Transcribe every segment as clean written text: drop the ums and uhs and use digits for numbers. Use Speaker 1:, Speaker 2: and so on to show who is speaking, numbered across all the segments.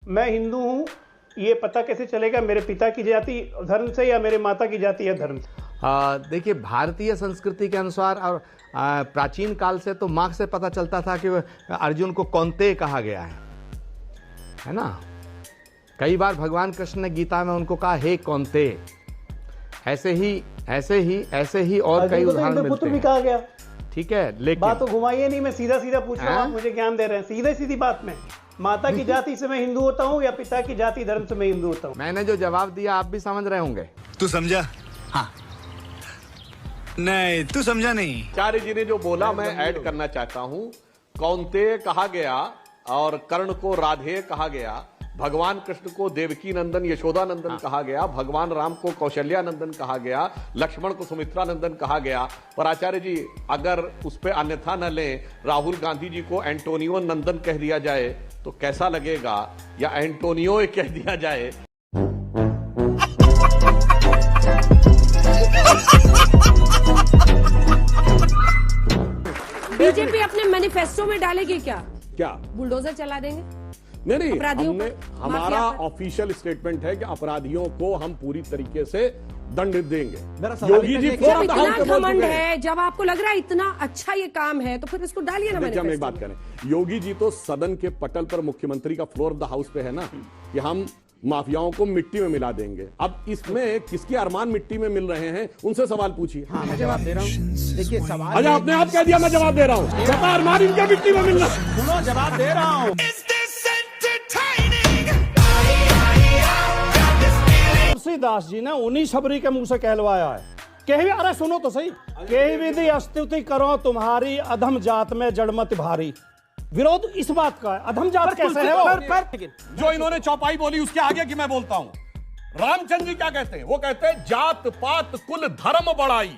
Speaker 1: मैं हिंदू हूँ ये पता कैसे चलेगा मेरे पिता की जाति धर्म से या मेरे माता की जाति या धर्म से?
Speaker 2: देखिए, भारतीय संस्कृति के अनुसार और प्राचीन काल से तो मार्क्स से पता चलता था कि अर्जुन को कौन्तेय कहा गया है ना। कई बार भगवान कृष्ण ने गीता में उनको कहा हे कौन्तेय। ऐसे ही और कई उदाहरण मिलते हैं।
Speaker 1: कहा गया,
Speaker 2: ठीक है, लेकिन
Speaker 1: बात तो घुमाइए नहीं, मैं सीधा सीधा पूछ रहा हूँ, आप मुझे ज्ञान दे रहे हैं। सीधे सीधी बात में माता की जाति से मैं हिंदू होता हूँ या पिता की जाति धर्म से मैं हिंदू होता हूँ?
Speaker 2: मैंने जो जवाब दिया आप भी समझ रहे होंगे।
Speaker 3: तू समझा? हाँ। नहीं, तू समझा नहीं।
Speaker 4: आचार्य जी ने जो बोला मैं ऐड करना चाहता हूँ। कौन्तेय कहा गया और कर्ण को राधेय कहा गया, भगवान कृष्ण को देवकी नंदन यशोदा नंदन कहा गया, भगवान राम को कौशल्या नंदन कहा गया, लक्ष्मण को सुमित्रा नंदन कहा गया। पर आचार्य जी अगर उस पर अन्यथा न लें, राहुल गांधी जी को एंटोनियो नंदन कह दिया जाए तो कैसा लगेगा, या एंटोनियो कह दिया जाए?
Speaker 5: बीजेपी अपने मैनिफेस्टो में डालेगी क्या बुलडोजर चला देंगे?
Speaker 4: नहीं,
Speaker 5: हमने
Speaker 4: हमारा ऑफिशियल स्टेटमेंट है कि अपराधियों को हम पूरी तरीके से दंड देंगे। योगी जी
Speaker 5: जब इतना घमंड है, जब आपको लग रहा है इतना अच्छा ये काम है तो फिर इसको डालिए ना।
Speaker 4: हम एक बात करें, योगी जी तो सदन के पटल पर मुख्यमंत्री का फ्लोर ऑफ द हाउस पे है ना कि हम माफियाओं को मिट्टी में मिला देंगे। अब इसमें किसके अरमान मिट्टी में मिल रहे हैं, उनसे सवाल पूछिए।
Speaker 2: हाँ, मैं जवाब दे रहा हूँ। देखिए सवाल,
Speaker 4: अच्छा आपने आप कह दिया, मैं जवाब दे रहा हूँ। बता अरमान इनके मिट्टी में मिल रहा है।
Speaker 2: सुनो, जवाब दे रहा हूँ।
Speaker 1: तुलसीदास जी ने उन्हीं शबरी के मुंह से कहलवाया है। कही, अरे सुनो तो सही, कही विधि स्तुति करो तुम्हारी अधम जात में जड़मत भारी। विरोध इस बात का है, अधम जात कैसे है वो?
Speaker 4: जो इन्होंने चौपाई बोली उसके आगे की मैं बोलता हूं। रामचंद्र जी क्या कहते हैं? वो कहते हैं जात पात कुल धर्म बड़ाई,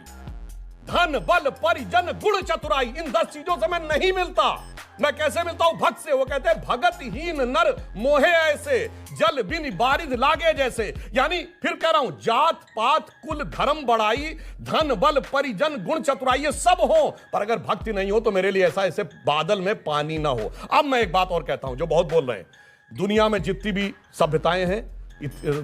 Speaker 4: धन बल परिजन गुण चतुराई। इन 10 चीजों से मैं नहीं मिलता। मैं कैसे मिलता हूं? भक्त से। वो कहते हैं भगतहीन नर मोहे ऐसे, जल बिन बारिद लागे जैसे। यानी फिर कह रहा हूं, जात पात कुल धर्म बड़ाई, धन बल परिजन गुण चतुराई, ये सब हो, पर अगर भक्ति नहीं हो तो मेरे लिए ऐसा ऐसे बादल में पानी ना हो। अब मैं एक बात और कहता हूं जो बहुत बोल रहे हैं, दुनिया में जितनी भी सभ्यताएं हैं,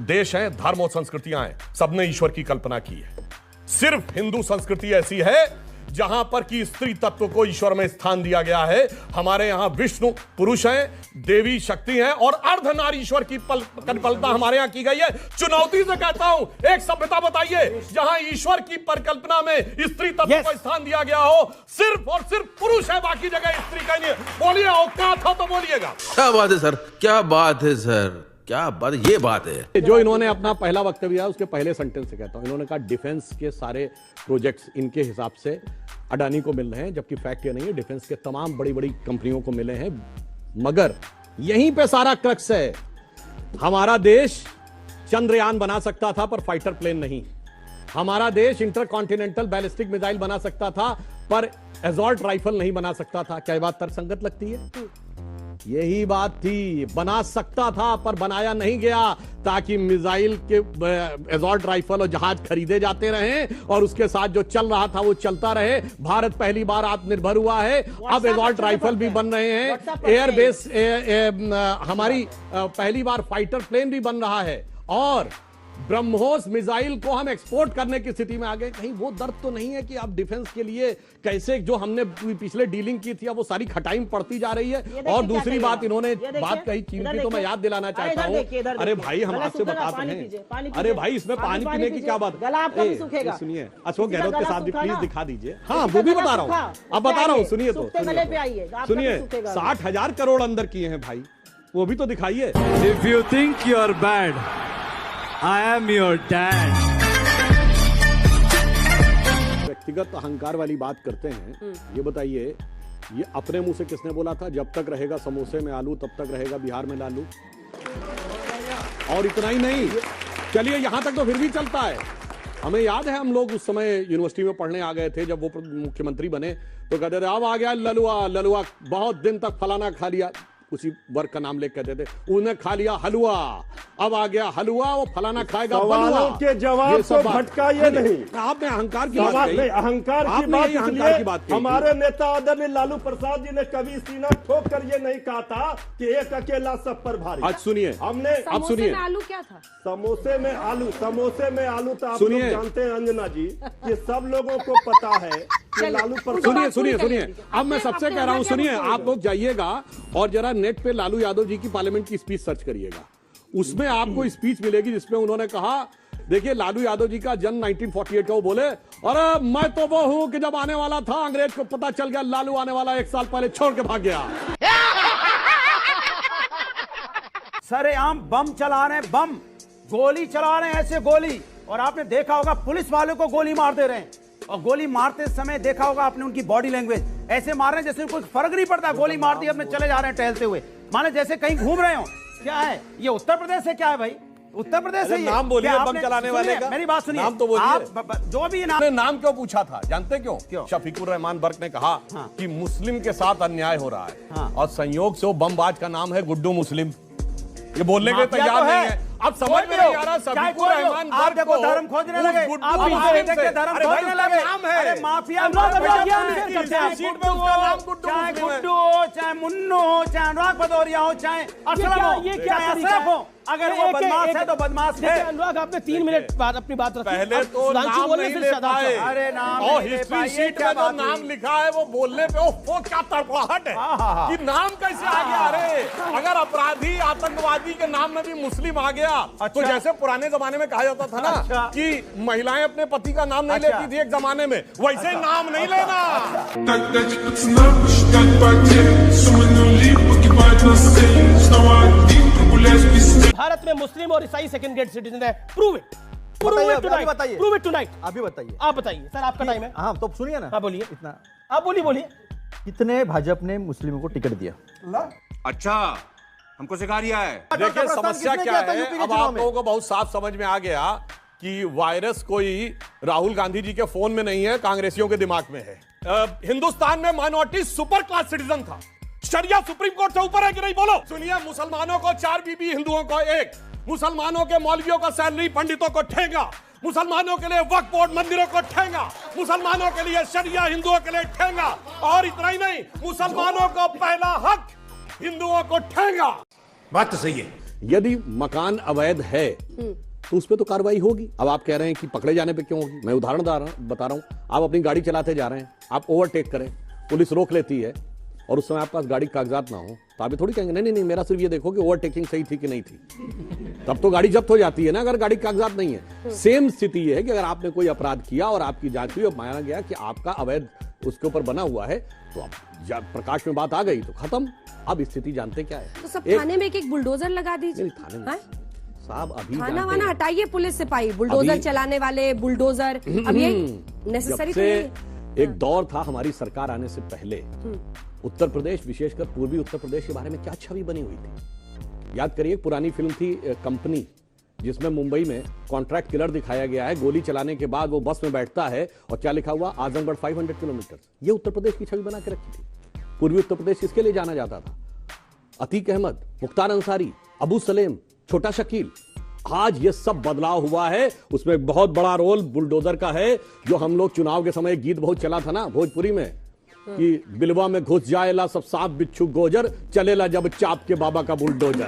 Speaker 4: देश हैं, धर्म और संस्कृतियां हैं, सबने ईश्वर की कल्पना की है। सिर्फ हिंदू संस्कृति ऐसी है जहां पर कि स्त्री तत्व को ईश्वर में स्थान दिया गया है। हमारे यहां विष्णु पुरुष हैं, देवी शक्ति हैं और अर्धनारीश्वर की कल्पना हमारे यहां की गई है। चुनौती से कहता हूं, एक सभ्यता बताइए जहां ईश्वर की परिकल्पना में स्त्री तत्व को स्थान दिया गया हो। सिर्फ और सिर्फ पुरुष है, बाकी जगह स्त्री का नहीं। बोलिए, औकात हो तो बोलिएगा।
Speaker 6: क्या बात है सर, क्या बात है सर, क्या बात, ये बात है।
Speaker 4: जो इन्होंने अपना पहला वक्तव्य दिया उसके पहले सेंटेंस से कहता हूं, इन्होंने कहा डिफेंस के सारे प्रोजेक्ट्स इनके हिसाब से अडानी को मिल रहे हैं, जबकि फैक्ट ये नहीं है, डिफेंस के तमाम बड़ी बड़ी कंपनियों को मिले हैं। मगर यहीं पे सारा क्रक्स है। हमारा देश चंद्रयान बना सकता था पर फाइटर प्लेन नहीं। हमारा देश इंटरकॉन्टिनेंटल बैलिस्टिक मिसाइल बना सकता था पर एसॉल्ट राइफल नहीं बना सकता था। क्या बात तर्कसंगत लगती है? यही बात थी, बना सकता था पर बनाया नहीं गया ताकि मिसाइल के एसॉल्ट राइफल और जहाज खरीदे जाते रहें और उसके साथ जो चल रहा था वो चलता रहे। भारत पहली बार आत्मनिर्भर हुआ है, अब एसॉल्ट राइफल भी बन रहे हैं, एयरबेस हमारी पहली बार फाइटर प्लेन भी बन रहा है और ब्रह्मोस मिसाइल को हम एक्सपोर्ट करने की स्थिति में आ गए। कहीं वो दर्द तो नहीं है कि अब डिफेंस के लिए कैसे जो हमने पिछले डीलिंग की थी अब वो सारी खटाई पड़ती जा रही है। और दूसरी बात इन्होंने बात कही कीमती, तो मैं याद दिलाना चाहता हूँ, अरे भाई हम आपसे बताते हैं, अरे भाई इसमें पानी पीने की क्या बात? सुनिए, अशोक गहलोत के साथ भी प्लीज दिखा दीजिए। हाँ वो भी बता रहा हूँ, अब बता रहा हूँ, सुनिए तो सुनिए, 60,000 करोड़ अंदर किए हैं भाई, वो भी तो दिखाइए।
Speaker 7: If you think you are bad, I am your dad.
Speaker 4: व्यक्तिगत अहंकार वाली बात करते हैं। ये बताइए, ये अपने मुंह से किसने बोला था, जब तक रहेगा समोसे में आलू तब तक रहेगा बिहार में लालू? और इतना ही नहीं, चलिए यहां तक तो फिर भी चलता है। हमें याद है, हम लोग उस समय यूनिवर्सिटी में पढ़ने आ गए थे, जब वो मुख्यमंत्री बने तो कहते थे अब आ गया ललुआ, ललुआ बहुत दिन तक फलाना खा लिया। उसी वर्ग का नाम लेकर कहते थे उन्हें खा लिया हलवा, अब आ गया हलवा, वो फलाना खाएगा
Speaker 1: सवालों के जवाब को भटकाइए नहीं।
Speaker 4: आपने अहंकार की बात कही।
Speaker 1: अहंकार की
Speaker 4: आपने
Speaker 1: बात
Speaker 4: यही अहंकार की बात
Speaker 1: इसलिए
Speaker 4: कही।
Speaker 1: हमारे नेता आदरणीय लालू प्रसाद जी ने कभी सीना ठोक कर ये नहीं कहा था कि एक अकेला सब पर भारी।
Speaker 4: आज सुनिए,
Speaker 1: हमने
Speaker 4: अब
Speaker 5: समोसे
Speaker 4: सुनिए,
Speaker 5: में आलू क्या था?
Speaker 1: समोसे में आलू तो आप लोग
Speaker 4: सुनिए।
Speaker 1: जानते हैं अंजना जी कि सब लोगों को पता है कि लालू प्रसाद।
Speaker 4: सुनिए, अब मैं सबसे कह रहा हूं, सुनिए, आप लोग जाइएगा और जरा नेट पे लालू यादव जी की पार्लियामेंट की स्पीच सर्च करिएगा, उसमें आपको स्पीच मिलेगी जिसमें उन्होंने कहा, देखिए लालू यादव जी का जन्म 1948 का, वो बोले अरे मैं तो वो हूं कि जब आने वाला था अंग्रेज को पता चल गया लालू आने वाला, 1 साल पहले छोड़ के भाग गया।
Speaker 8: सरेआम बम चला रहे हैं, बम गोली चला रहे हैं, ऐसे गोली। और आपने देखा होगा पुलिस वालों को गोली मार दे रहे हैं, और गोली मारते समय देखा होगा आपने उनकी बॉडी लैंग्वेज, ऐसे मार रहे हैं जैसे कोई फर्क नहीं पड़ता, गोली मार दी अपने चले जा रहे हैं टहलते हुए, माने जैसे कहीं घूम रहे हो। क्या है ये, उत्तर प्रदेश है क्या है भाई? उत्तर प्रदेश है ये।
Speaker 9: नाम बोलिए
Speaker 8: क्या
Speaker 9: बम
Speaker 8: आपने-
Speaker 9: चलाने वाले का।
Speaker 8: मेरी बात सुनिए,
Speaker 9: नाम तो बोलिए।
Speaker 8: आप जो भी
Speaker 9: आपने नाम क्यों पूछा था जानते क्यों? शफीकुर रहमान बर्क ने कहा कि मुस्लिम के साथ अन्याय हो रहा है, और संयोग से वो बमबाज का नाम है गुड्डू मुस्लिम। ये बोलने के तैयार नहीं है। अब समझ में नहीं आ रहा शफीकुर रहमान
Speaker 8: आप देखो धर्म खोजने लगे, आप धर्म खोजने लगे,
Speaker 9: नाम है।
Speaker 8: अरे माफिया चाहे गुड्डू हो, चाहे मुन्नू हो, चाहे अनुराग भदौरिया हो, चाहे अशरफ हो, चाहे अशरफ हो, अगर वो बदमाश है तो बदमाश है।
Speaker 10: अनुराग आपने 3 मिनट बाद अपनी बात रखी।
Speaker 9: पहले तो नाम नहीं ले पाए,
Speaker 8: अरे नाम
Speaker 9: और हिस्ट्री शीट में जो नाम लिखा है वो बोलने पे वो क्या तड़पड़ाहट है कि नाम कैसे आ गया। अरे अगर अपराधी आतंकवादी के नाम में भी मुस्लिम आ गया तो जैसे पुराने जमाने में कहा जाता था ना कि महिलाएं अपने पति का नाम नहीं लेती थी एक जमाने में, वैसे नाम नहीं लेना।
Speaker 10: भारत में मुस्लिम और ईसाई सेकंड ग्रेड सिटीजन है। प्रूव इट,
Speaker 8: बताइए,
Speaker 10: प्रूव इट टुनाइट।
Speaker 8: अभी बताइए,
Speaker 10: आप बताइए सर, आपका टाइम है।
Speaker 8: हाँ तो सुनिए ना।
Speaker 10: हाँ बोलिए,
Speaker 8: इतना
Speaker 10: आप बोलिए।
Speaker 8: कितने भाजपा ने मुस्लिमों को टिकट दिया?
Speaker 9: अच्छा, हमको सिखा रिया है।
Speaker 4: देखिए समस्या क्या है, अब आप लोगों को बहुत साफ समझ में आ गया कि वायरस कोई राहुल गांधी जी के फोन में नहीं है, कांग्रेसियों के दिमाग में है। हिंदुस्तान में माइनॉरिटी सुपर क्लास सिटीजन था, शरिया सुप्रीम कोर्ट से ऊपर है कि नहीं बोलो। सुनिए, मुसलमानों को 4 बीबी, हिंदुओं को 1, मुसलमानों के मौलवियों का सैलरी, पंडितों को ठेंगा, मुसलमानों के लिए वक्फ बोर्ड मंदिरों को ठेंगा, मुसलमानों के लिए शरिया, हिंदुओं के लिए ठेंगा, और इतना ही नहीं, मुसलमानों को पहला हक, हिंदुओं को ठेंगा।
Speaker 9: बात तो सही है।
Speaker 4: यदि मकान अवैध है तो उस पर तो कार्रवाई होगी। अब आप कह रहे हैं कि पकड़े जाने पे क्यों होगी? मैं उदाहरण बता रहा हूं। आप अपनी गाड़ी चलाते जा रहे हैं, आप ओवरटेक करें, पुलिस रोक लेती है और उस समय आपके पास गाड़ी कागजात ना हो तो आप थोड़ी कहेंगे नहीं मेरा सिर्फ ये देखो कि ओवरटेकिंग सही थी कि नहीं थी। तब तो गाड़ी जब्त हो जाती है ना, अगर गाड़ी कागजात नहीं है। सेम स्थिति ये है कि अगर आपने कोई अपराध किया और आपकी जांच हुई और माना गया कि आपका अवैध उसके ऊपर बना हुआ है तो अब प्रकाश में बात आ गई तो खत्म। अब स्थिति जानते क्या है,
Speaker 5: तो सब थाने में एक बुलडोजर लगा दीजिए।
Speaker 4: थाने में साहब अभी
Speaker 5: थाना वाना हटाइए, पुलिस सिपाही, बुलडोजर चलाने वाले, बुलडोजर, अब ये नेसेसरी
Speaker 4: से एक दौर था हमारी सरकार आने से पहले, उत्तर प्रदेश, विशेषकर पूर्वी उत्तर प्रदेश के बारे में क्या छवि बनी हुई थी। याद करिए, पुरानी फिल्म थी कंपनी, जिसमें मुंबई में कॉन्ट्रैक्ट किलर दिखाया गया है। गोली चलाने के बाद वो बस में बैठता है और क्या लिखा हुआ, आजमगढ़ 500 किलोमीटर। ये उत्तर प्रदेश की छवि बना के रखी थी। पूर्वी उत्तर प्रदेश किसके लिए जाना जाता था? अतीक अहमद, मुख्तार अंसारी, अबू सलेम, छोटा शकील। आज ये सब बदलाव हुआ है, उसमें बहुत बड़ा रोल बुलडोजर का है। जो हम लोग चुनाव के समय गीत बहुत चला था ना भोजपुरी में कि बिलवा में घुस जाएला सब सांप बिच्छू गोजर, चलेला जब चाप के बाबा का बुलडोजर।